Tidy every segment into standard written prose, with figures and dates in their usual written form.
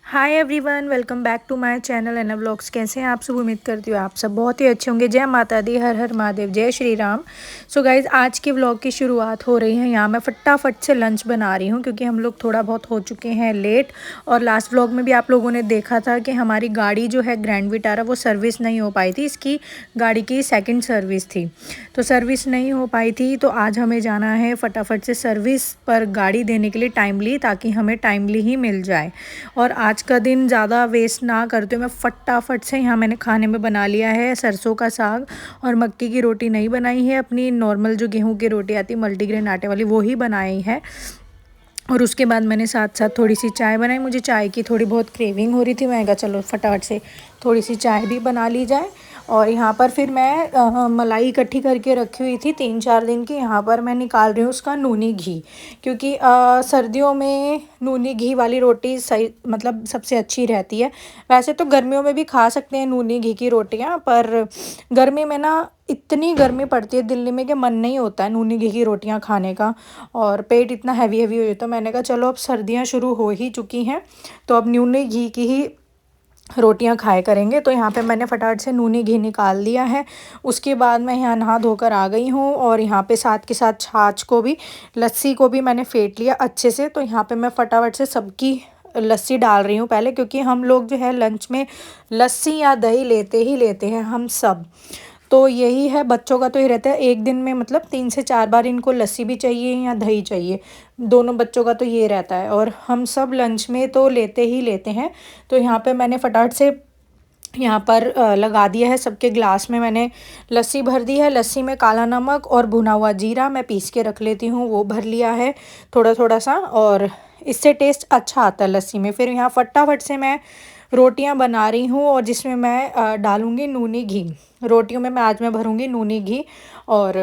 Hi everyone, welcome back to my channel Ena vlogs. कैसे हैं आप सब? उम्मीद करती हूँ आप सब बहुत ही अच्छे होंगे। जय माता दी, हर हर महादेव, जय श्री राम। सो गाइज़, आज के व्लॉग की शुरुआत हो रही है। यहाँ मैं फटाफट से लंच बना रही हूँ क्योंकि हम लोग थोड़ा बहुत हो चुके हैं लेट। और लास्ट व्लॉग में भी आप लोगों ने देखा था कि हमारी गाड़ी जो है ग्रैंड विटारा, वो सर्विस नहीं हो पाई थी। इसकी गाड़ी की सेकेंड सर्विस थी, तो सर्विस नहीं हो पाई थी। तो आज हमें जाना है फटाफट से सर्विस पर गाड़ी देने के लिए टाइमली, ताकि हमें टाइमली ही मिल जाए। और आज का दिन ज़्यादा वेस्ट ना करते हुए मैं फटाफट से यहाँ मैंने खाने में बना लिया है सरसों का साग। और मक्की की रोटी नहीं बनाई है, अपनी नॉर्मल जो गेहूं की रोटी आती है मल्टीग्रेन आटे वाली, वो ही बनाई है। और उसके बाद मैंने साथ साथ थोड़ी सी चाय बनाई। मुझे चाय की थोड़ी बहुत क्रेविंग हो रही थी, मैं कहा चलो फटाफट से थोड़ी सी चाय भी बना ली जाए। और यहाँ पर फिर मैं मलाई इकट्ठी करके रखी हुई थी 3-4 दिन की। यहाँ पर मैं निकाल रही हूँ उसका नूनी घी, क्योंकि सर्दियों में नूनी घी वाली रोटी सही, मतलब सबसे अच्छी रहती है। वैसे तो गर्मियों में भी खा सकते हैं नूनी घी की रोटियाँ, पर गर्मी में ना इतनी गर्मी पड़ती है दिल्ली में कि मन नहीं होता है नूनी घी की रोटियां खाने का, और पेट इतना हैवी हैवी हो जाता है। तो मैंने कहा चलो अब सर्दियां शुरू हो ही चुकी हैं, तो अब नूनी घी की ही रोटियां खाए करेंगे। तो यहाँ पे मैंने फटाफट से नूनी घी निकाल दिया है। उसके बाद मैं यहाँ नहा धोकर आ गई हूँ, और यहाँ पे साथ के साथ छाछ को भी, लस्सी को भी मैंने फेंट लिया अच्छे से। तो यहाँ पे मैं फटाफट से सबकी लस्सी डाल रही हूँ पहले, क्योंकि हम लोग जो है लंच में लस्सी या दही लेते ही लेते हैं हम सब। तो यही है, बच्चों का तो ये रहता है एक दिन में मतलब 3 से 4 बार इनको लस्सी भी चाहिए या दही चाहिए। दोनों बच्चों का तो ये रहता है, और हम सब लंच में तो लेते ही लेते हैं। तो यहाँ पे मैंने फटाफट से यहाँ पर लगा दिया है सबके ग्लास में। मैंने लस्सी भर दी है। लस्सी में काला नमक और भुना हुआ जीरा मैं पीस के रख लेती हूँ, वो भर लिया है थोड़ा थोड़ा सा, और इससे टेस्ट अच्छा आता है लस्सी में। फिर यहाँ फटाफट से मैं रोटियां बना रही हूँ, और जिसमें मैं डालूँगी नूनी घी। रोटियों में आज मैं भरूँगी नूनी घी, और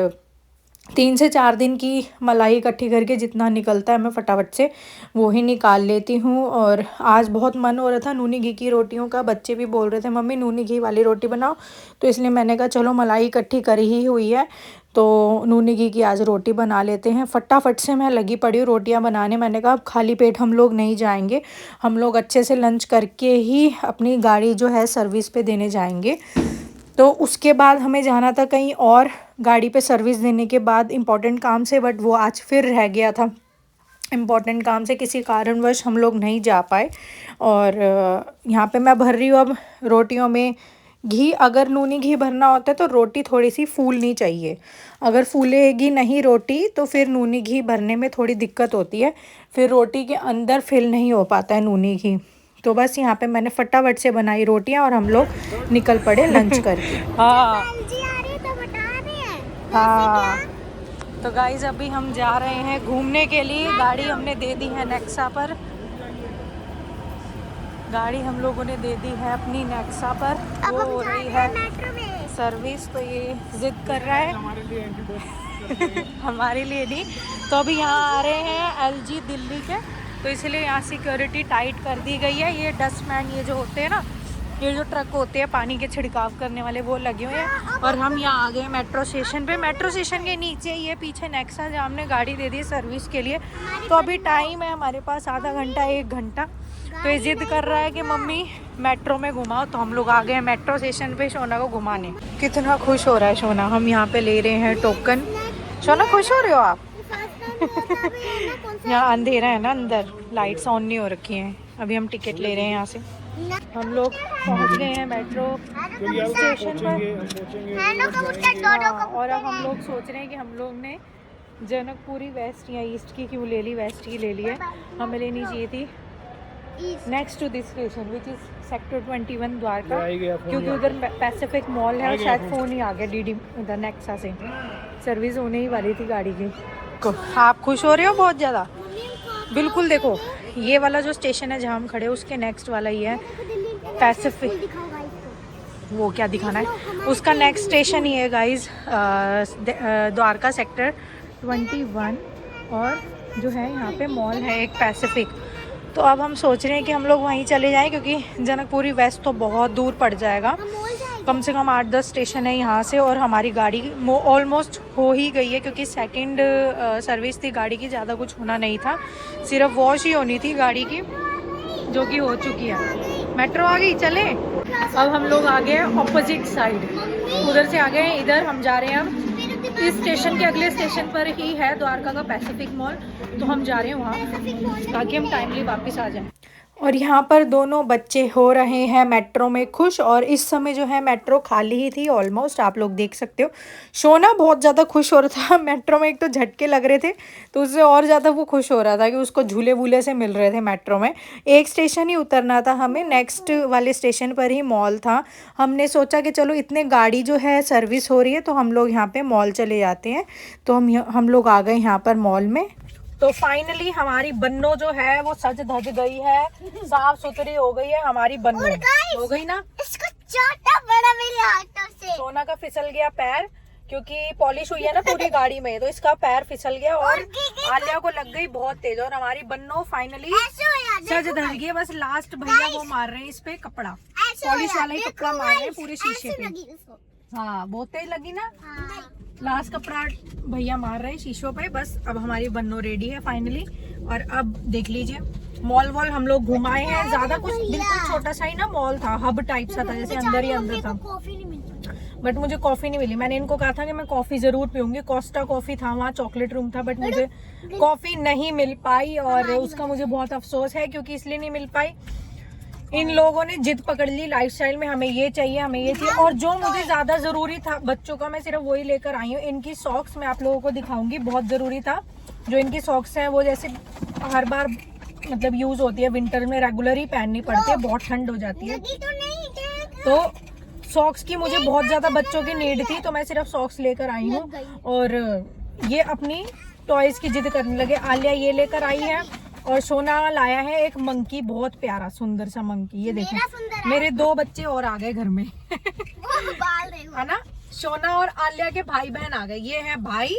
3 से 4 दिन की मलाई इकट्ठी करके जितना निकलता है मैं फटाफट से वो ही निकाल लेती हूँ। और आज बहुत मन हो रहा था नूनी घी की रोटियों का। बच्चे भी बोल रहे थे मम्मी नूनी घी वाली रोटी बनाओ, तो इसलिए मैंने कहा चलो मलाई इकट्ठी करी ही हुई है तो नूनी घी की आज रोटी बना लेते हैं। फटाफट से मैं लगी पड़ी हूँ रोटियाँ बनाने। मैंने कहा अब खाली पेट हम लोग नहीं जाएंगे, हम लोग अच्छे से लंच करके ही अपनी गाड़ी जो है सर्विस पे देने जाएंगे। तो उसके बाद हमें जाना था कहीं और, गाड़ी पे सर्विस देने के बाद इम्पोर्टेंट काम से, बट वो आज फिर रह गया था इम्पोर्टेंट काम से, किसी कारणवश हम लोग नहीं जा पाए। और यहाँ पे मैं भर रही हूँ अब रोटियों में घी। अगर नूनी घी भरना होता है तो रोटी थोड़ी सी फूलनी चाहिए, अगर फूलेगी नहीं रोटी तो फिर नूनी घी भरने में थोड़ी दिक्कत होती है, फिर रोटी के अंदर फिल नहीं हो पाता है नूनी घी। तो बस यहाँ पे मैंने फटाफट से बनाई रोटियाँ, और हम लोग निकल पड़े लंच करके। हाँ हाँ, तो गाइज अभी हम जा रहे हैं घूमने के लिए। गाड़ी हमने दे दी है नेक्सा पर, गाड़ी हम लोगों ने दे दी है अपनी नेक्सा पर। वो हो रही है सर्विस, तो ये जिद कर रहा है हमारे लिए नहीं। तो अभी यहाँ आ रहे हैं LG दिल्ली के, तो इसलिए यहाँ सिक्योरिटी टाइट कर दी गई है। ये डस्टमैन, ये जो होते हैं ना, ये जो ट्रक होते हैं पानी के छिड़काव करने वाले, वो लगे हुए हैं। और हम यहाँ आ गए मेट्रो स्टेशन पे। मेट्रो स्टेशन के नीचे ये पीछे नेक्सा, जहाँ हमने गाड़ी दे दी सर्विस के लिए। तो अभी टाइम है हमारे पास आधा घंटा 1 घंटा। तो ये जिद कर रहा है कि मम्मी मेट्रो में घुमाओ, तो हम लोग आ गए हैं मेट्रो स्टेशन पे शोना को घुमाने। कितना खुश हो रहा है शोना। हम यहाँ पे ले रहे हैं टोकन। शोना खुश हो रहे हो आप? यहाँ अंधेरा है ना, अंदर लाइट्स ऑन नहीं हो रखी हैं। अभी हम टिकट ले रहे हैं यहाँ से। हम लोग पहुँच गए हैं मेट्रो स्टेशन पर, और अब हम लोग सोच रहे हैं कि हम लोग ने जनकपुरी वेस्ट या ईस्ट की क्यों ले ली, वेस्ट की ले ली है। हमें लेनी चाहिए थी next to this station which is sector 21 Dwarka, क्योंकि उधर पैसिफिक मॉल है। और शायद फ़ोन ही आ गया DD उधर नेक्सा से, सर्विस होने ही वाली थी गाड़ी की। आप खुश हो रहे हो बहुत ज़्यादा? बिल्कुल, देखो ये वाला जो स्टेशन है जहाँ हम खड़े हैं उसके नेक्स्ट वाला ही है पैसिफिक। वो क्या दिखाना है, उसका नेक्स्ट स्टेशन ही है गाइज द्वारका सेक्टर 21, और जो है यहाँ पे मॉल है एक पैसिफिक। तो अब हम सोच रहे हैं कि हम लोग वहीं चले जाएं, क्योंकि जनकपुरी वेस्ट तो बहुत दूर पड़ जाएगा। कम से कम 8-10 स्टेशन है यहाँ से, और हमारी गाड़ी ऑलमोस्ट हो ही गई है, क्योंकि सेकंड सर्विस थी गाड़ी की, ज़्यादा कुछ होना नहीं था, सिर्फ वॉश ही होनी थी गाड़ी की, जो कि हो चुकी है। मेट्रो आ गई, चले। अब हम लोग आ गए हैं ऑपोजिट साइड, उधर से आ गए हैं इधर, हम जा रहे हैं अब इस स्टेशन के अगले स्टेशन पर ही है द्वारका का पैसिफिक मॉल, तो हम जा रहे हैं वहाँ ताकि हम टाइमली वापस आ जाएं। और यहाँ पर दोनों बच्चे हो रहे हैं मेट्रो में खुश, और इस समय जो है मेट्रो खाली ही थी ऑलमोस्ट, आप लोग देख सकते हो। सोना बहुत ज़्यादा खुश हो रहा था मेट्रो में, एक तो झटके लग रहे थे तो उससे और ज़्यादा वो खुश हो रहा था कि उसको झूले वूले से मिल रहे थे मेट्रो में। एक स्टेशन ही उतरना था हमें, नेक्स्ट वाले स्टेशन पर ही मॉल था। हमने सोचा कि चलो इतने गाड़ी जो है सर्विस हो रही है तो हम लोग यहाँ पर मॉल चले जाते हैं, तो हम लोग आ गए यहाँ पर मॉल में। तो फाइनली हमारी बन्नो जो है वो सज धज गई है, साफ सुथरी हो गई है हमारी बन्नो, हो गई ना। इसको चाटा बड़ा मेरे हाथों से। सोना का फिसल गया पैर, क्योंकि पॉलिश हुई है ना पूरी गाड़ी में, तो इसका पैर फिसल गया, और आलिया को लग गई बहुत तेज, और हमारी बन्नो फाइनली सज धज गई है। बस लास्ट भैया वो मार रहे हैं इस पे कपड़ा, पॉलिश वाला ही कपड़ा मार रहे हैं पूरे शीशे पे। हाँ बहुत तेज लगी ना। लास्ट कपड़ा भैया मार रहे हैं शीशों पे। बस अब हमारी बन्नो रेडी है फाइनली। और अब देख लीजिए मॉल वॉल हम लोग घुमाए हैं, ज्यादा कुछ, बिल्कुल छोटा सा ही ना मॉल था, हब टाइप सा था, जैसे अंदर ही अंदर था। बट मुझे कॉफी नहीं मिली। मैंने इनको कहा था कि मैं कॉफी जरूर पीऊंगी, कोस्टा कॉफी था वहाँ, चॉकलेट रूम था, बट मुझे कॉफी नहीं मिल पाई, और उसका मुझे बहुत अफसोस है, क्योंकि इसलिए नहीं मिल पाई, इन लोगों ने जिद पकड़ ली लाइफस्टाइल में, हमें ये चाहिए हमें ये चाहिए। और जो मुझे ज्यादा जरूरी था बच्चों का, मैं सिर्फ वही लेकर आई हूँ। इनकी सॉक्स मैं आप लोगों को दिखाऊंगी, बहुत जरूरी था। जो इनकी सॉक्स हैं वो जैसे हर बार मतलब यूज होती है, विंटर में रेगुलर ही पहननी पड़ती है, बहुत ठंड हो जाती है, तो सॉक्स की मुझे बहुत ज्यादा बच्चों की नीड थी, तो मैं सिर्फ सॉक्स लेकर आई हूँ। और ये अपनी टॉयज की जिद करने लगे। आलिया ये लेकर आई है, और सोना लाया है एक मंकी, बहुत प्यारा सुंदर सा मंकी। ये देखो मेरे 2 बच्चे और आ गए घर में है ना। सोना और आलिया के भाई बहन आ गए। ये है भाई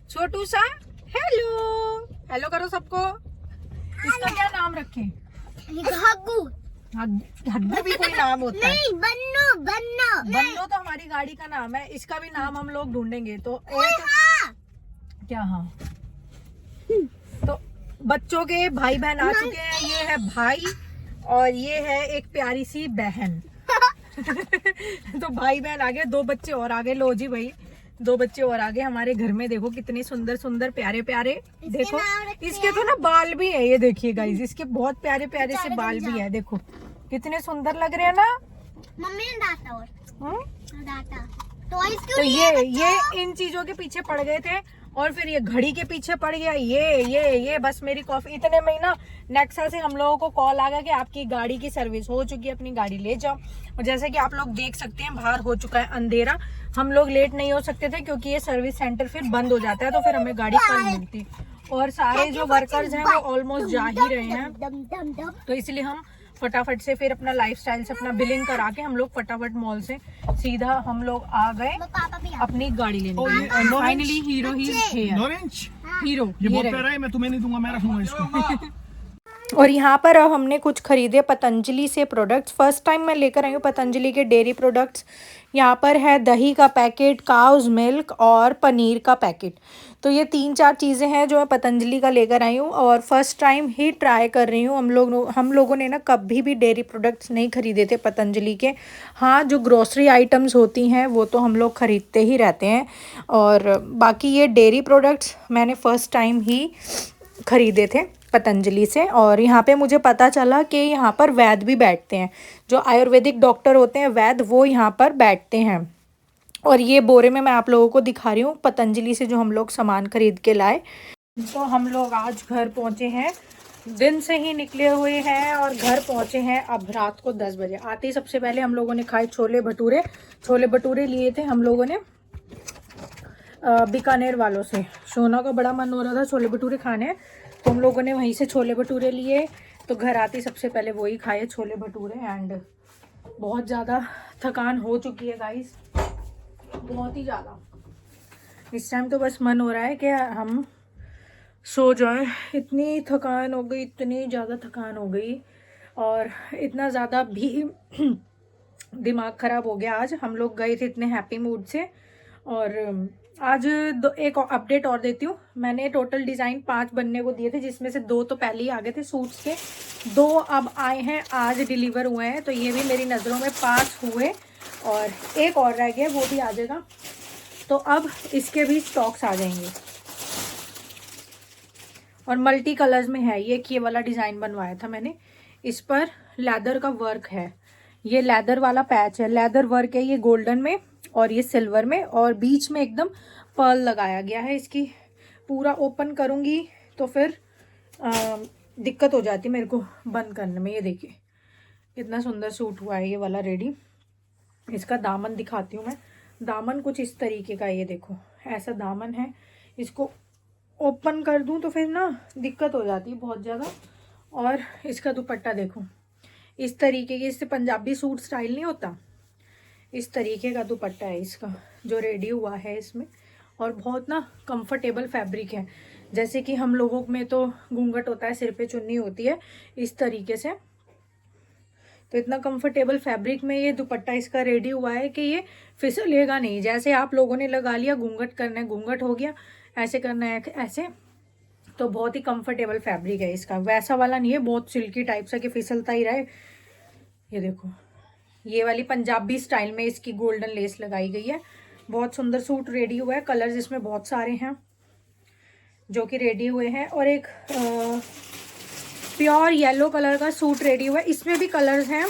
छोटू सा, हेलो हेलो करो सबको। इसका क्या नाम रखे? हग्गू। हग्गू भी कोई नाम होता है? नहीं, बन्नो बन्नो। बन्नो तो हमारी गाड़ी का नाम है, इसका भी नाम हम लोग ढूंढेंगे। तो क्या, हाँ, तो बच्चों के भाई बहन आ चुके हैं। ये है भाई, और ये है एक प्यारी सी बहन तो भाई बहन आ गए, 2 बच्चे और आ गए। लो जी भाई, 2 बच्चे और आ गए हमारे घर में। देखो कितने सुंदर सुंदर प्यारे प्यारे, देखो इसके तो ना बाल भी है, ये देखिए गाइस, इसके बहुत प्यारे प्यारे से बाल भी है, देखो कितने सुंदर लग रहे हैं ना। मम्मी ने डांटा, और डांटा तो ये इन चीजों के पीछे पड़ गए थे, और फिर ये घड़ी के पीछे पड़ गया, ये बस मेरी कॉफी। इतने में ना नेक्सा से हम लोगों को कॉल आ गया कि आपकी गाड़ी की सर्विस हो चुकी है, अपनी गाड़ी ले जाओ। और जैसे कि आप लोग देख सकते हैं बाहर हो चुका है अंधेरा, हम लोग लेट नहीं हो सकते थे, क्योंकि ये सर्विस सेंटर फिर बंद हो जाता है, तो फिर हमें गाड़ी कल मिलती। और सारे जो वर्कर्स हैं वो ऑलमोस्ट जा ही रहे हैं, तो इसलिए हम फटाफट से फिर अपना लाइफस्टाइल से अपना बिलिंग करा के हम लोग फटाफट मॉल से सीधा हम लोग आ गए अपनी गाड़ी लेने। फाइनली हीरो ही हीरो, ये बहुत प्यारा है, मैं तुम्हें नहीं दूंगा, मैं रखूंगा इसको। और यहाँ पर अब हमने कुछ खरीदे पतंजलि से प्रोडक्ट्स। फर्स्ट टाइम मैं लेकर आई हूँ पतंजलि के डेयरी प्रोडक्ट्स। यहाँ पर है दही का पैकेट, काउज मिल्क और पनीर का पैकेट। तो ये 3-4 चीज़ें हैं जो मैं पतंजलि का लेकर आई हूँ, और फर्स्ट टाइम ही ट्राई कर रही हूँ। हम लोगों ने ना कभी भी डेयरी प्रोडक्ट्स नहीं खरीदे थे पतंजलि के। हाँ, जो ग्रोसरी आइटम्स होती हैं वो तो हम लोग ख़रीदते ही रहते हैं, और बाकी ये डेयरी प्रोडक्ट्स मैंने फ़र्स्ट टाइम ही ख़रीदे थे पतंजलि से। और यहाँ पे मुझे पता चला कि यहाँ पर वैद्य भी बैठते हैं, जो आयुर्वेदिक डॉक्टर होते हैं वैद्य, वो यहाँ पर बैठते हैं। और ये बोरे में मैं आप लोगों को दिखा रही हूँ पतंजलि से जो हम लोग सामान खरीद के लाए। तो हम लोग आज घर पहुँचे हैं, दिन से ही निकले हुए हैं, और घर पहुँचे हैं अब रात को 10 बजे। आते ही सबसे पहले हम लोगों ने खाए छोले भटूरे। छोले भटूरे लिए थे हम लोगों ने बीकानेर वालों से। सोना का बड़ा मन हो रहा था छोले भटूरे खाने, तो हम लोगों ने वहीं से छोले भटूरे लिए। तो घर आते ही सबसे पहले वही खाए छोले भटूरे। एंड बहुत ज़्यादा थकान हो चुकी है गाइस, बहुत ही ज़्यादा। इस टाइम तो बस मन हो रहा है कि हम सो जाएं, इतनी थकान हो गई, इतनी ज़्यादा थकान हो गई। और इतना ज़्यादा भी दिमाग ख़राब हो गया। आज हम लोग गए थे इतने हैप्पी मूड से। और आज एक अपडेट और देती हूँ। मैंने टोटल डिज़ाइन 5 बनने को दिए थे, जिसमें से 2 तो पहले ही आ गए थे सूट्स के, 2 अब आए हैं, आज डिलीवर हुए हैं। तो ये भी मेरी नज़रों में 5 हुए और एक और रह गया, वो भी आ जाएगा। तो अब इसके भी स्टॉक्स आ जाएंगे। और मल्टी कलर्स में है। ये वाला डिज़ाइन बनवाया था मैंने, इस पर लेदर का वर्क है। ये लेदर वाला पैच है, लेदर वर्क है ये गोल्डन में और ये सिल्वर में, और बीच में एकदम पर्ल लगाया गया है। इसकी पूरा ओपन करूँगी तो फिर दिक्कत हो जाती मेरे को बंद करने में। ये देखिए कितना सुंदर सूट हुआ है ये वाला रेडी। इसका दामन दिखाती हूँ मैं। दामन कुछ इस तरीके का, ये देखो ऐसा दामन है। इसको ओपन कर दूँ तो फिर ना दिक्कत हो जाती है बहुत ज़्यादा। और इसका दुपट्टा देखो, इस तरीके की, इससे पंजाबी सूट स्टाइल नहीं होता, इस तरीके का दुपट्टा है इसका जो रेडी हुआ है इसमें। और बहुत ना कंफर्टेबल फैब्रिक है। जैसे कि हम लोगों में तो घूंघट होता है, सिर पे चुन्नी होती है, इस तरीके से। तो इतना कंफर्टेबल फैब्रिक में ये दुपट्टा इसका रेडी हुआ है कि ये फिसलेगा नहीं। जैसे आप लोगों ने लगा लिया, घूंघट करना है घूंघट हो गया, ऐसे करना है ऐसे, तो बहुत ही कंफर्टेबल फैब्रिक है इसका। वैसा वाला नहीं है बहुत सिल्की टाइप सा कि फिसलता ही रहे। ये देखो ये वाली पंजाबी स्टाइल में इसकी गोल्डन लेस लगाई गई है। बहुत सुंदर सूट रेडी हुआ है। कलर्स इसमें बहुत सारे हैं जो कि रेडी हुए हैं। और एक प्योर येलो कलर का सूट रेडी हुआ है, इसमें भी कलर्स हैं।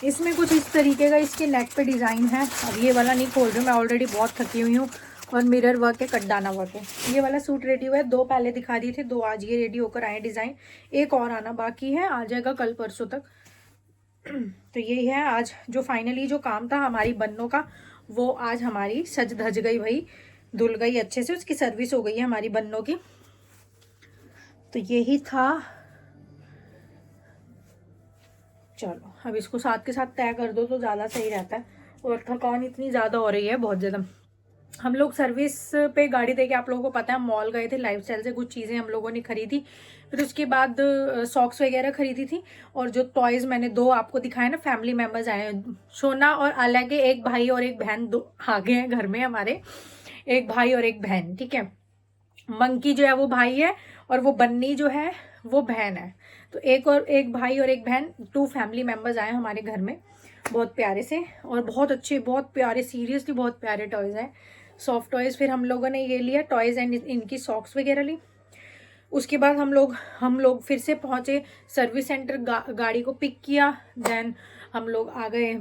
इसमें कुछ इस तरीके का इसके नेक पे डिज़ाइन है। अब ये वाला नहीं खोल रही हूँ, मैं ऑलरेडी बहुत थकी हुई हूँ। और मिरर वर्क है, कटदाना वर्क है। ये वाला सूट रेडी हुआ है, 2 पहले दिखा दिए थे, 2 आज ये रेडी होकर आए डिज़ाइन। एक और आना बाकी है, आ जाएगा कल परसों तक। तो यही है आज जो फाइनली जो काम था हमारी बन्नों का, वो आज हमारी सज धज गई भाई, धुल गई अच्छे से, उसकी सर्विस हो गई है हमारी बन्नों की। तो यही था। चलो अब इसको साथ के साथ तय कर दो तो ज़्यादा सही रहता है। और थकान इतनी ज़्यादा हो रही है, बहुत ज़्यादा। हम लोग सर्विस पे गाड़ी देके, आप लोगों को पता है, मॉल गए थे, लाइफस्टाइल से कुछ चीज़ें हम लोगों ने खरीदी। फिर उसके बाद सॉक्स वगैरह खरीदी थी। और जो टॉयज़ मैंने 2 आपको दिखाए ना, फैमिली मेम्बर्स आए हैं, सोना और आला के एक भाई और एक बहन 2 आ गए हैं घर में हमारे, एक भाई और एक बहन, ठीक है। मंकी जो है वो भाई है और वो बन्नी जो है वो बहन है। तो एक भाई और एक बहन, 2 फैमिली मेम्बर्स आए हमारे घर में, बहुत प्यारे से और बहुत अच्छे, बहुत प्यारे, सीरियसली बहुत प्यारे टॉयज़ हैं, सॉफ्ट टॉयज़। फिर हम लोगों ने ये लिया टॉयज़ एंड इनकी सॉक्स वगैरह ली। उसके बाद हम लोग फिर से पहुँचे सर्विस सेंटर, गाड़ी को पिक किया। देन हम लोग आ गए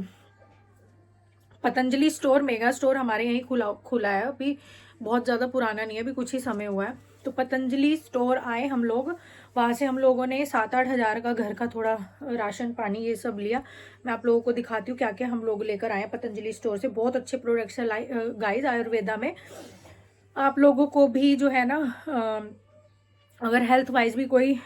पतंजलि स्टोर, मेगा स्टोर हमारे यहीं खुला है, अभी बहुत ज़्यादा पुराना नहीं है, अभी कुछ ही समय हुआ है। तो पतंजलि स्टोर आए हम लोग, वहाँ से हम लोगों ने 7-8 हज़ार का घर का थोड़ा राशन पानी ये सब लिया। मैं आप लोगों को दिखाती हूँ क्या क्या हम लोग लेकर आए पतंजलि स्टोर से। बहुत अच्छे प्रोडक्ट्स हैं गाइस आयुर्वेदा में। आप लोगों को भी जो है ना, अगर हेल्थ वाइज भी कोई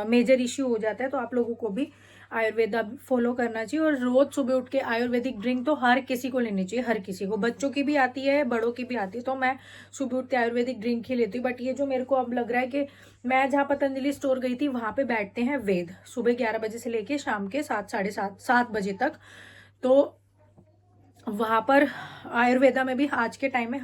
मेजर इश्यू हो जाता है तो आप लोगों को भी आयुर्वेदा फॉलो करना चाहिए। और रोज़ सुबह उठ के आयुर्वेदिक ड्रिंक तो हर किसी को लेनी चाहिए, हर किसी को, बच्चों की भी आती है, बड़ों की भी आती है। तो मैं सुबह उठ के आयुर्वेदिक ड्रिंक ही लेती हूँ। बट ये जो मेरे को अब लग रहा है कि मैं जहाँ पतंजलि स्टोर गई थी वहाँ पे बैठते हैं वेद, सुबह 11 बजे से लेके शाम के 7, साढ़े 7 बजे तक। तो वहाँ पर आयुर्वेदा में भी आज के टाइम में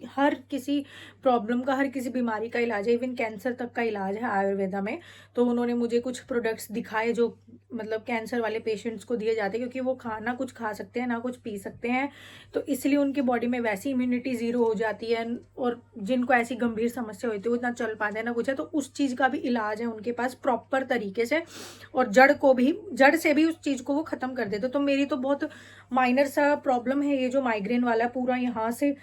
हर किसी प्रॉब्लम का, हर किसी बीमारी का इलाज है, इवन कैंसर तक का इलाज है आयुर्वेदा में। तो उन्होंने मुझे कुछ प्रोडक्ट्स दिखाए जो मतलब कैंसर वाले पेशेंट्स को दिए जाते हैं, क्योंकि वो ना कुछ खा सकते हैं ना कुछ पी सकते हैं, तो इसलिए उनकी बॉडी में वैसी इम्यूनिटी ज़ीरो हो जाती है। और जिनको ऐसी गंभीर समस्या होती है, वो इतना चल पाते हैं ना कुछ है, तो उस चीज़ का भी इलाज है उनके पास प्रॉपर तरीके से, और जड़ से भी उस चीज़ को वो ख़त्म कर देते। तो मेरी तो बहुत माइनर सा प्रॉब्लम है ये जो माइग्रेन वाला, पूरा यहाँ से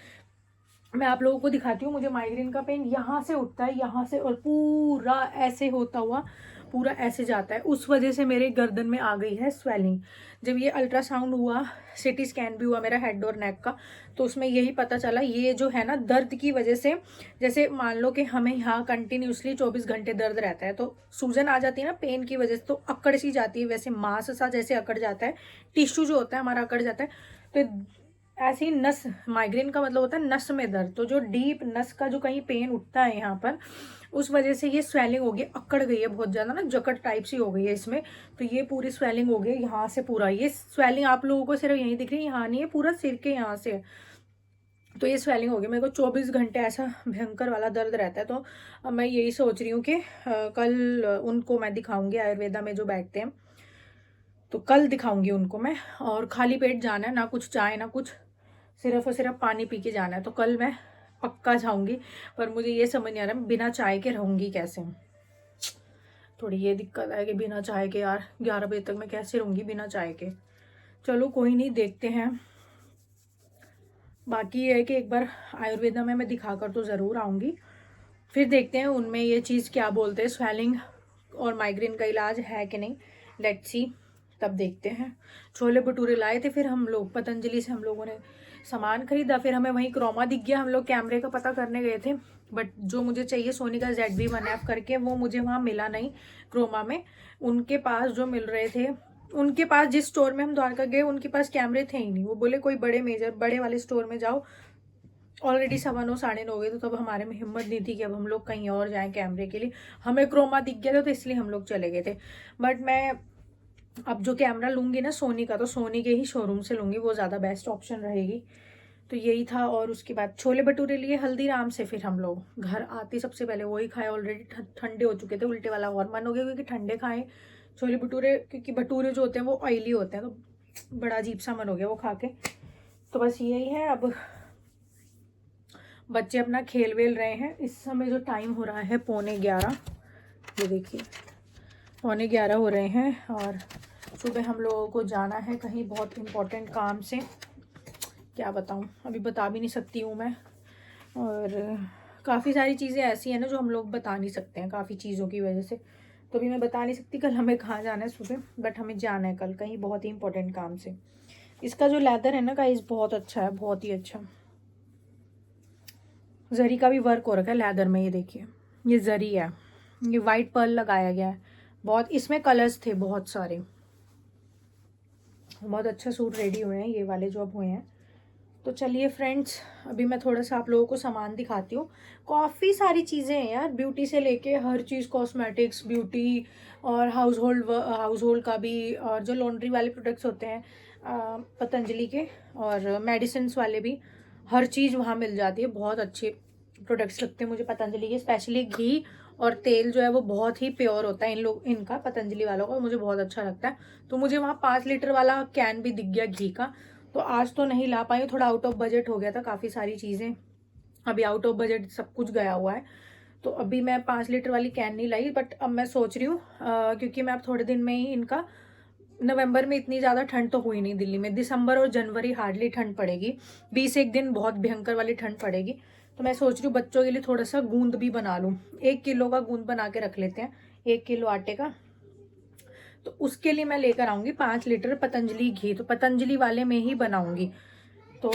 मैं आप लोगों को दिखाती हूँ। मुझे माइग्रेन का पेन यहाँ से उठता है, यहाँ से, और पूरा ऐसे होता हुआ पूरा ऐसे जाता है। उस वजह से मेरे गर्दन में आ गई है स्वेलिंग। जब ये अल्ट्रासाउंड हुआ, सिटी स्कैन भी हुआ मेरा हेड और नेक का, तो उसमें यही पता चला ये जो है ना दर्द की वजह से, जैसे मान लो कि हमें यहाँ कंटिन्यूसली 24 घंटे दर्द रहता है, तो सूजन आ जाती है ना पेन की वजह से, तो अकड़ सी जाती है, वैसे मांस सा जैसे अकड़ जाता है, टिश्यू जो होता है हमारा अकड़ जाता है। तो ऐसी नस, माइग्रेन का मतलब होता है नस में दर्द, तो जो डीप नस का जो कहीं पेन उठता है यहाँ पर, उस वजह से ये स्वेलिंग हो गई, अकड़ गई है बहुत ज़्यादा ना, जकड़ टाइप सी हो गई है इसमें। तो ये पूरी स्वेलिंग हो गई यहाँ से, पूरा ये स्वेलिंग आप लोगों को सिर्फ यहीं दिख रही है, यहाँ नहीं है, पूरा सिर के यहाँ से है। तो ये स्वेलिंग हो गई, मेरे को 24 घंटे ऐसा भयंकर वाला दर्द रहता है। तो अब मैं यही सोच रही हूँ कि कल उनको मैं दिखाऊंगी, आयुर्वेदा में जो बैठते हैं, तो कल दिखाऊंगी उनको मैं। और खाली पेट जाना है, ना कुछ चाय ना कुछ, सिर्फ और सिर्फ पानी पी के जाना है। तो कल मैं पक्का जाऊंगी, पर मुझे ये समझ नहीं आ रहा बिना चाय के रहूंगी कैसे। थोड़ी ये दिक्कत है कि बिना चाय के यार 11 बजे तक मैं कैसे रहूंगी बिना चाय के। चलो कोई नहीं, देखते हैं। बाकी ये है कि एक बार आयुर्वेदा में मैं दिखाकर तो ज़रूर आऊँगी, फिर देखते हैं उनमें ये चीज़ क्या बोलते हैं, स्वेलिंग और माइग्रेन का इलाज है कि नहीं, लेट्स सी, तब देखते हैं। छोले भटूरे लाए थे फिर हम लोग पतंजलि से, हम लोगों ने सामान खरीदा, फिर हमें वहीं क्रोमा दिख गया, हम लोग कैमरे का पता करने गए थे, बट जो मुझे चाहिए सोनी का ZV-1F करके, वो मुझे वहाँ मिला नहीं क्रोमा में। उनके पास जो मिल रहे थे, उनके पास जिस स्टोर में हम द्वारका गए उनके पास कैमरे थे ही नहीं। वो बोले कोई बड़े वाले स्टोर में जाओ। ऑलरेडी 9:15 9:30 गए, तो तब हमारे में हिम्मत नहीं थी कि अब हम लोग कहीं और जाएं कैमरे के लिए। हमें क्रोमा दिख गया था तो इसलिए हम लोग चले गए थे। बट मैं अब जो कैमरा लूँगी ना सोनी का, तो सोनी के ही शोरूम से लूँगी, वो ज़्यादा बेस्ट ऑप्शन रहेगी। तो यही था। और उसके बाद छोले भटूरे लिए हल्दीराम से, फिर हम लोग घर आते सबसे पहले वही खाए। ऑलरेडी ठंडे हो चुके थे, उल्टे वाला और मन हो गया क्योंकि ठंडे खाएं छोले भटूरे, क्योंकि भटूरे जो होते हैं वो ऑयली होते हैं, तो बड़ा अजीब सा मन हो गया वो खा के। तो बस यही है। अब बच्चे अपना खेल वेल रहे हैं। इस समय जो टाइम हो रहा है 11:15, ये देखिए 11:15 हो रहे हैं। और सुबह हम लोगों को जाना है कहीं बहुत इम्पोर्टेंट काम से, क्या बताऊँ, अभी बता भी नहीं सकती हूँ मैं। और काफ़ी सारी चीज़ें ऐसी हैं ना जो हम लोग बता नहीं सकते हैं, काफ़ी चीज़ों की वजह से, तो अभी मैं बता नहीं सकती कल हमें कहाँ जाना है सुबह, बट हमें जाना है कल कहीं बहुत ही इंपॉर्टेंट काम से। इसका जो लेदर है ना गाइस बहुत अच्छा है, बहुत ही अच्छा। जरी का भी वर्क हो रखा है लेदर में, ये देखिए ये जरी है, ये वाइट पर्ल लगाया गया है। बहुत इसमें कलर्स थे बहुत सारे, बहुत अच्छा सूट रेडी हुए हैं ये वाले जो अब हुए हैं। तो चलिए फ्रेंड्स, अभी मैं थोड़ा सा आप लोगों को सामान दिखाती हूँ। काफ़ी सारी चीज़ें हैं यार, ब्यूटी से लेके हर चीज़, कॉस्मेटिक्स, ब्यूटी और हाउस होल्ड का भी, और जो लॉन्ड्री वाले प्रोडक्ट्स होते हैं पतंजलि के, और मेडिसिन्स वाले भी, हर चीज़ वहाँ मिल जाती है। बहुत अच्छे प्रोडक्ट्स लगते हैं मुझे पतंजलि के, स्पेशली घी और तेल जो है वो बहुत ही प्योर होता है इनका पतंजलि वालों का, मुझे बहुत अच्छा लगता है। तो मुझे वहाँ 5 लीटर वाला कैन भी दिख गया घी का। तो आज तो नहीं ला पाई, थोड़ा आउट ऑफ बजट हो गया था, काफ़ी सारी चीज़ें अभी आउट ऑफ बजट सब कुछ गया हुआ है। तो अभी मैं 5 लीटर वाली कैन नहीं लाई, बट अब मैं सोच रही हूँ क्योंकि मैं अब थोड़े दिन में ही इनका, नवंबर में इतनी ज़्यादा ठंड तो हुई नहीं दिल्ली में, दिसंबर और जनवरी हार्डली ठंड पड़ेगी, 20 दिन बहुत भयंकर वाली ठंड पड़ेगी। तो मैं सोच रही हूँ बच्चों के लिए थोड़ा सा गूंद भी बना लूँ, 1 किलो का गूंद बना के रख लेते हैं, 1 किलो आटे का। तो उसके लिए मैं लेकर आऊँगी 5 लीटर पतंजलि घी, तो पतंजलि वाले में ही बनाऊँगी। तो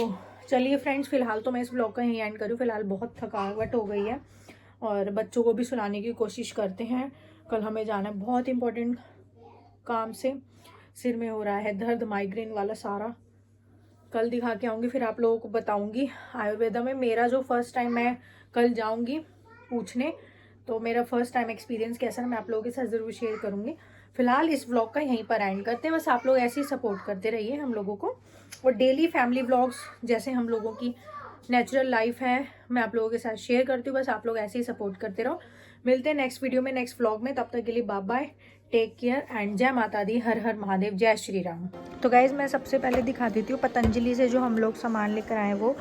चलिए फ्रेंड्स, फिलहाल तो मैं इस ब्लॉग का यहीं एंड करूँ, फिलहाल बहुत थकावट हो गई है और बच्चों को भी सुलाने की कोशिश करते हैं। कल हमें जाना है बहुत इंपॉर्टेंट काम से, सिर में हो रहा है दर्द माइग्रेन वाला सारा, कल दिखा के आऊँगी, फिर आप लोगों को बताऊँगी आयुर्वेदा में। मेरा जो फर्स्ट टाइम, मैं कल जाऊँगी पूछने, तो मेरा फर्स्ट टाइम एक्सपीरियंस कैसा है मैं आप लोगों के साथ ज़रूर शेयर करूँगी। फिलहाल इस व्लॉग का यहीं पर एंड करते हैं, बस आप लोग ऐसे ही सपोर्ट करते रहिए हम लोगों को, और डेली फैमिली व्लॉग्स जैसे हम लोगों की नेचुरल लाइफ है मैं आप लोगों के साथ शेयर करती हूँ, बस आप लोग ऐसे ही सपोर्ट करते रहो। मिलते हैं नेक्स्ट वीडियो में, नेक्स्ट व्लॉग में, तब तक के लिए bye bye, take care and जय माता दी, हर हर महादेव, जय श्री राम। तो गाइज़ मैं सबसे पहले दिखा देती हूँ पतंजलि से जो हम लोग सामान लेकर आए, वो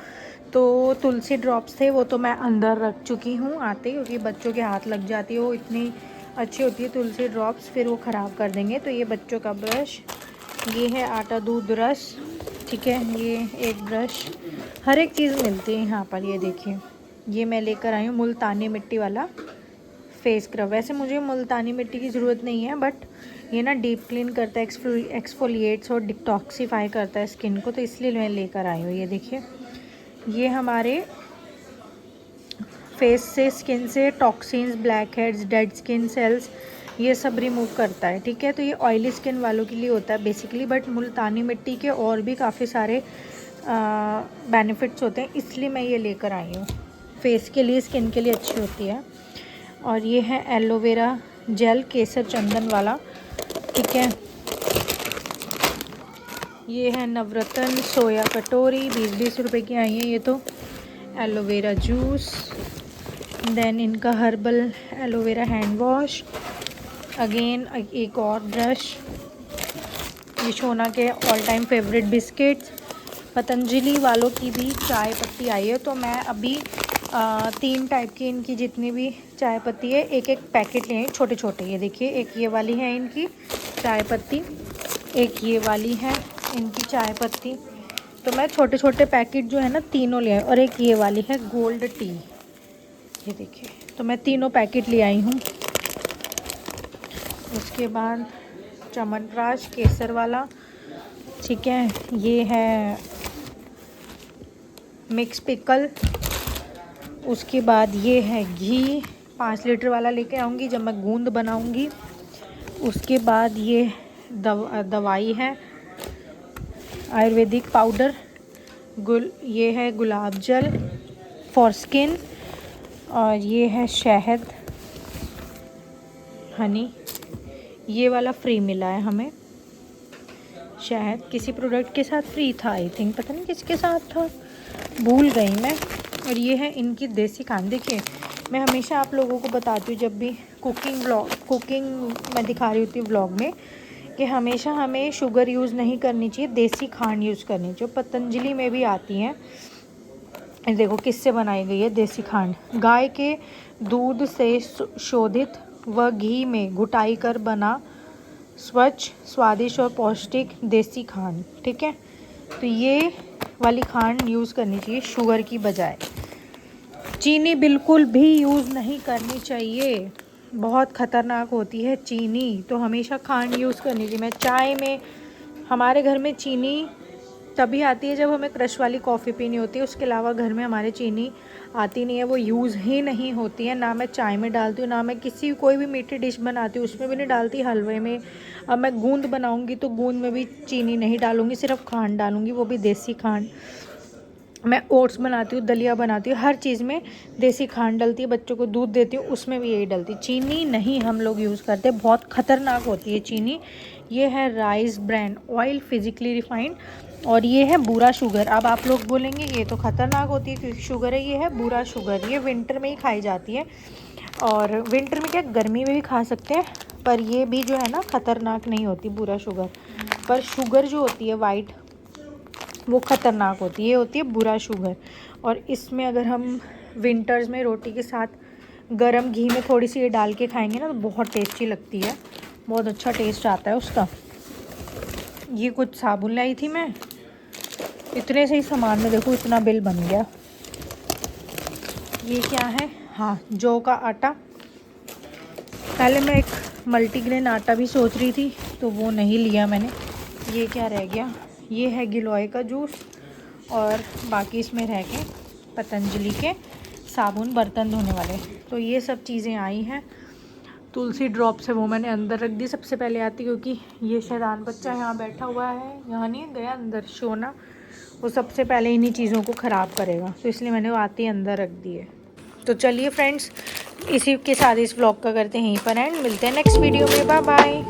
तो तुलसी ड्रॉप्स थे, वो तो मैं अंदर रख चुकी हूँ आते, क्योंकि बच्चों के हाथ लग जाती है, वो इतनी अच्छी होती है तुलसी ड्रॉप्स, फिर वो ख़राब कर देंगे। तो ये बच्चों का ब्रश, ये है आटा दूध रस, ठीक है, ये एक ब्रश, हर एक चीज़ मिलती है यहाँ पर। ये देखिए ये मैं लेकर आई हूँ मुल्तानी मिट्टी वाला फेस स्क्रब। वैसे मुझे मुल्तानी मिट्टी की ज़रूरत नहीं है, बट ये ना डीप क्लीन करता है, एक्सफोलिएट्स और डिटॉक्सीफाई करता है स्किन को, तो इसलिए मैं लेकर आई हूँ। ये देखिए ये हमारे फेस से, स्किन से toxins, black heads, dead skin cells, ये सब रिमूव करता है, ठीक है। तो ये ऑयली स्किन वालों के लिए होता है बेसिकली, बट मुल्तानी मिट्टी के और भी काफ़ी सारे बेनिफिट्स होते हैं, इसलिए मैं ये लेकर आई हूँ। फेस के लिए, स्किन के लिए अच्छी होती है। और ये है एलोवेरा जेल केसर चंदन वाला, ठीक है। ये है नवरत्न सोया कटोरी, 20-20 रुपए की आई है ये तो। एलोवेरा जूस, देन इनका herbal aloe vera hand wash, again एक और ब्रश, ये शोना के all time favourite biscuits. Patanjali वालों की भी चाय पत्ती आई है, तो मैं अभी 3 टाइप की इनकी जितनी भी चाय पत्ती है, एक एक पैकेट लिए हैं छोटे छोटे। ये देखिए, एक ये वाली है इनकी चाय पत्ती, एक ये वाली है इनकी चाय पत्ती। तो मैं छोटे छोटे पैकेट जो है ना तीनों ले आई, और एक ये वाली है गोल्ड टी, ये देखिए। तो मैं तीनों पैकेट ले आई हूँ। उसके बाद च्यवनप्राश केसर वाला, ठीक है। ये है मिक्स पिकल। उसके बाद ये है घी, 5 लीटर वाला लेके आऊँगी जब मैं गूंद बनाऊँगी। उसके बाद ये दवाई है आयुर्वेदिक पाउडर, ये है गुलाब जल फॉर स्किन, और ये है शहद हनी। ये वाला फ्री मिला है हमें, शहद किसी प्रोडक्ट के साथ फ्री था आई थिंक, पता नहीं किसके साथ था, भूल गई मैं। और ये है इनकी देसी खांड। देखिए, मैं हमेशा आप लोगों को बताती हूँ जब भी कुकिंग मैं दिखा रही होती हूँ व्लॉग में, कि हमेशा हमें शुगर यूज़ नहीं करनी चाहिए, देसी खांड यूज़ करनी चाहिए। पतंजलि में भी आती हैं, देखो किससे बनाई गई है देसी खांड, गाय के दूध से शोधित व घी में घुटाई कर बना स्वच्छ, स्वादिष्ट और पौष्टिक देसी खांड, ठीक है। तो ये वाली खांड यूज़ करनी चाहिए शुगर की बजाय। चीनी बिल्कुल भी यूज़ नहीं करनी चाहिए, बहुत ख़तरनाक होती है चीनी। तो हमेशा खांड यूज़ करनी चाहिए। मैं चाय में, हमारे घर में चीनी तभी आती है जब हमें क्रश वाली कॉफ़ी पीनी होती है, उसके अलावा घर में हमारे चीनी आती नहीं है, वो यूज़ ही नहीं होती है। ना मैं चाय में डालती हूँ, ना मैं कोई भी मीठी डिश बनाती हूँ उसमें भी नहीं डालती, हलवे में। अब मैं गूंद बनाऊँगी तो गूंद में भी चीनी नहीं डालूँगी, सिर्फ खांड डालूँगी, वो भी देसी खांड। मैं ओट्स बनाती हूँ, दलिया बनाती हूँ, हर चीज़ में देसी खांड डलती है। बच्चों को दूध देती हूँ, उसमें भी यही डलती है, चीनी नहीं हम लोग यूज़ करते, बहुत ख़तरनाक होती है चीनी। ये है rice brand oil, physically refined, और ये है बूरा शुगर। अब आप लोग बोलेंगे ये तो ख़तरनाक होती है क्योंकि शुगर है, ये है बूरा शुगर। ये विंटर में ही खाई जाती है, और विंटर में क्या गर्मी में भी खा सकते हैं, पर ये भी जो है ना ख़तरनाक नहीं होती बूरा शुगर। पर शुगर जो होती है वाइट, वो ख़तरनाक होती है, ये होती है बुरा शुगर। और इसमें अगर हम विंटर्स में रोटी के साथ गरम घी में थोड़ी सी ये डाल के खाएंगे ना तो बहुत टेस्टी लगती है, बहुत अच्छा टेस्ट आता है उसका। ये कुछ साबुन लाई थी मैं, इतने से ही सामान में देखो इतना बिल बन गया। ये क्या है, हाँ, जौ का आटा। पहले मैं एक मल्टीग्रेन आटा भी सोच रही थी तो वो नहीं लिया मैंने। ये क्या रह गया, ये है गिलोय का जूस, और बाकी इसमें रह गए पतंजलि के साबुन बर्तन धोने वाले। तो ये सब चीज़ें आई हैं। तुलसी ड्रॉप्स है वो मैंने अंदर रख दी सबसे पहले आती, क्योंकि ये शैतान बच्चा यहाँ बैठा हुआ है, यहाँ नहीं गया अंदर, शोना, वो सबसे पहले इन्हीं चीज़ों को ख़राब करेगा, तो इसलिए मैंने वो आती अंदर रख दी है। तो चलिए फ्रेंड्स, इसी के साथ इस व्लॉग का करते हैं यहीं पर एंड, मिलते हैं नेक्स्ट वीडियो में, बाय बाय।